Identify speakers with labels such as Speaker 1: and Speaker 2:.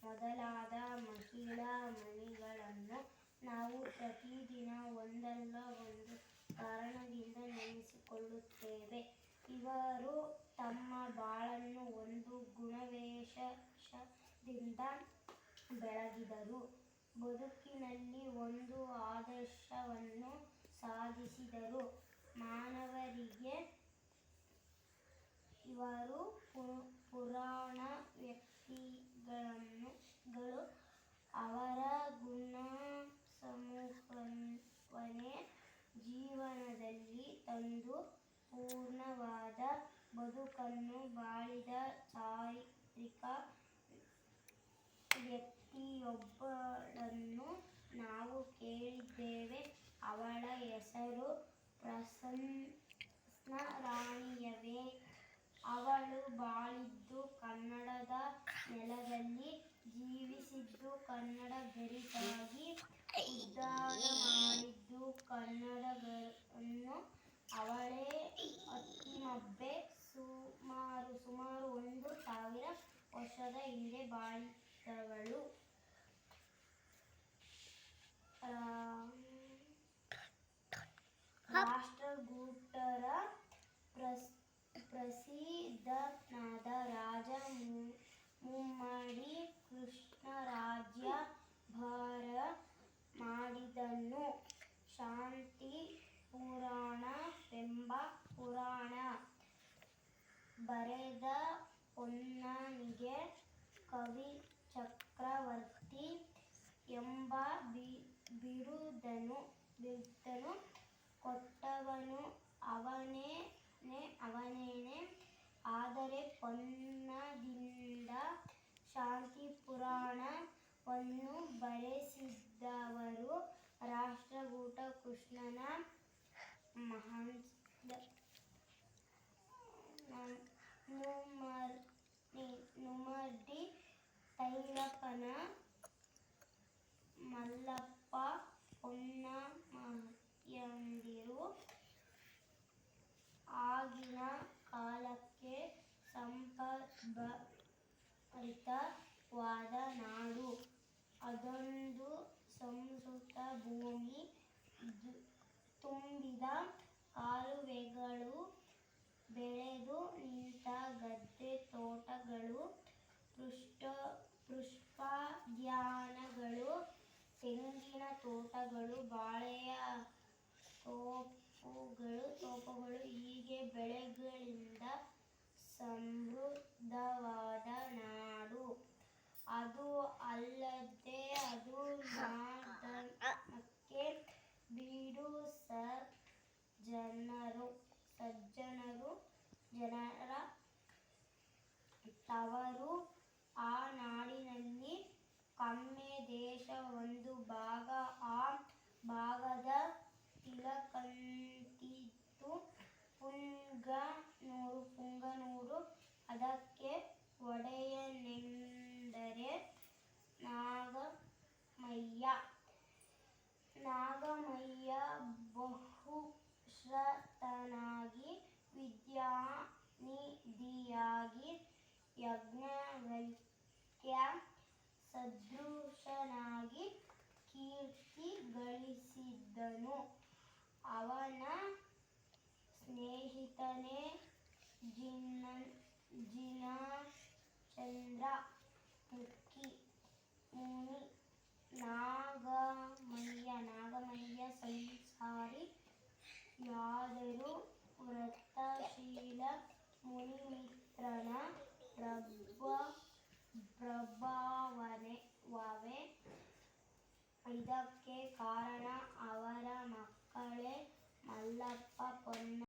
Speaker 1: ಮೊದಲಾದ ಮಹಿಳಾ ಮಣಿಗಳನ್ನು ನಾವು ಪ್ರತಿದಿನ ಒಂದಲ್ಲ ಒಂದು ಕಾರಣದಿಂದ ನೆನೆಸಿಕೊಳ್ಳುತ್ತೇವೆ. ಇವರು ತಮ್ಮ ಬಾಳನ್ನು ಒಂದು ಗುಣಾವೇಶದಿಂದ ಬೆಳಗಿದರು. ಬದುಕಿನಲ್ಲಿ ಒಂದು ಆದರ್ಶವನ್ನು ಸಾಧಿಸಿದರು. ಮಾನವರಿಗೆ ಇವರು ಪುರಾಣ ವ್ಯಕ್ತಿಗಳು. ಅವರ ಗುಣಸಮೂಹವನ್ನೇ ಜೀವನದಲ್ಲಿ ತಂದು ಪೂರ್ಣವಾದ ಬದುಕನ್ನು ಬಾಳಿದ ಚಾರಿತ್ರಿಕ ವ್ಯಕ್ತಿಯೊಬ್ಬಳನ್ನು ನಾವು ಕೇಳಿದ್ದೇವೆ. ಅವಳ ಹೆಸರು ಪ್ರಸನ್ನ ರಾಣಿಯವೇ. ಅವಳು ಬಾಳಿದ್ದು ಕನ್ನಡದ ನೆಲದಲ್ಲಿ, ಜೀವಿಸಿದ್ದು ಕನ್ನಡ ಗರಿಗಾಗಿ, ಉದ್ಧಾರ ಮಾಡಿದ್ದು ಕನ್ನಡಿಗರನ್ನು. ಅವಳೇ ಅತ್ತಿಮಬ್ಬೆ. ಸುಮಾರು 1000 ವರ್ಷದ ಹಿಂದೆ ಬಾಳಿದವಳು. ರಾಷ್ಟ್ರಕೂಟರ ಪ್ರಸಿದ್ಧನಾದ ರಾಜ ಮುಮ್ಮಡಿ ಕೃಷ್ಣ ರಾಜ್ಯ ಭಾರ ಮಾಡಿದನು. ಶಾಂತಿ ಪುರಾಣವೆಂಬ ಪುರಾಣ ಬರೆದ ಪೊನ್ನನಿಗೆ ಕವಿ ಚಕ್ರವರ್ತಿ ಎಂಬ ಬಿರುದನ್ನು ಕೊಟ್ಟವನು ಅವನೇನೆ. ಆದರೆ ಪೊನ್ನನಿಂದ ಶಾಂತಿ ಪುರಾಣವನ್ನು ಬರೆಸಿದವರು ರಾಷ್ಟ್ರಕೂಟ ಕೃಷ್ಣನ ಮುಮ್ಮಡಿ ತೈಲಕನ ಮಲ್ಲಪ್ಪ ಪೊನ್ನಮಯಂದಿರು. ಆಗಿನ ಕಾಲಕ್ಕೆ ಸಂಪದ್ಭರಿತವಾದ ನಾಡು. ಅದೊಂದು ಸಮೃದ್ಧ ಭೂಮಿ, ತುಂಬಿದ ಕಾಲುವೆಗಳು, ಬೆಳೆದು ನಿಂತ ಗದ್ದೆ ತೋಟಗಳು, ಪುಷ್ಪೋದ್ಯಾನಗಳು, ತೆಂಗಿನ ತೋಟಗಳು, ಬಾಳೆಯ ತೋಪುಗಳು, ಹೀಗೆ ಬೆಳೆಗಳಿಂದ ಸಮೃದ್ಧವಾದ ನಾಡು. ಅದು ಅಲ್ಲದೆ ಅದು ನಾದನಕ್ಕೆ ಬೀಡು. ಜನರ ತವರು. ಆ ನಾಡಿನಲ್ಲಿ ಕಮ್ಮೆ ದೇಶ ಒಂದು ಭಾಗ. ಆ ಭಾಗದ ತಿಲಕಂತಿತ್ತು ಪುಂಗನೂರು. ಅದಕ್ಕೆ ಒಡೆಯನೆಂದರೆ ನಾಗಮಯ್ಯ. ನಾಗಮಯ್ಯ ಬಹುಶ್ರುತನಾಗಿ, ವಿದ್ಯಾನಿಧಿಯಾಗಿ, ಯಾಜ್ಞವಲ್ಕ್ಯ ಸದೃಶನಾಗಿ ಕೀರ್ತಿ ಗಳಿಸಿದನು. ಅವನ ಸ್ನೇಹಿತನೇ ಜಿನಚಂದ್ರ ಮುನಿ. ನಾಗಮಯ್ಯ ಸಂಸಾರಿಯಾದರೂ ವ್ರತಶೀಲ. ಮುನಿಮಿತ್ರನ ಪ್ರಭಾವವೇ ಇದಕ್ಕೆ ಕಾರಣ. ಅವರ ಮಕ್ಕಳೇ ಮಲ್ಲಪ್ಪ, ಪೊನ್ನ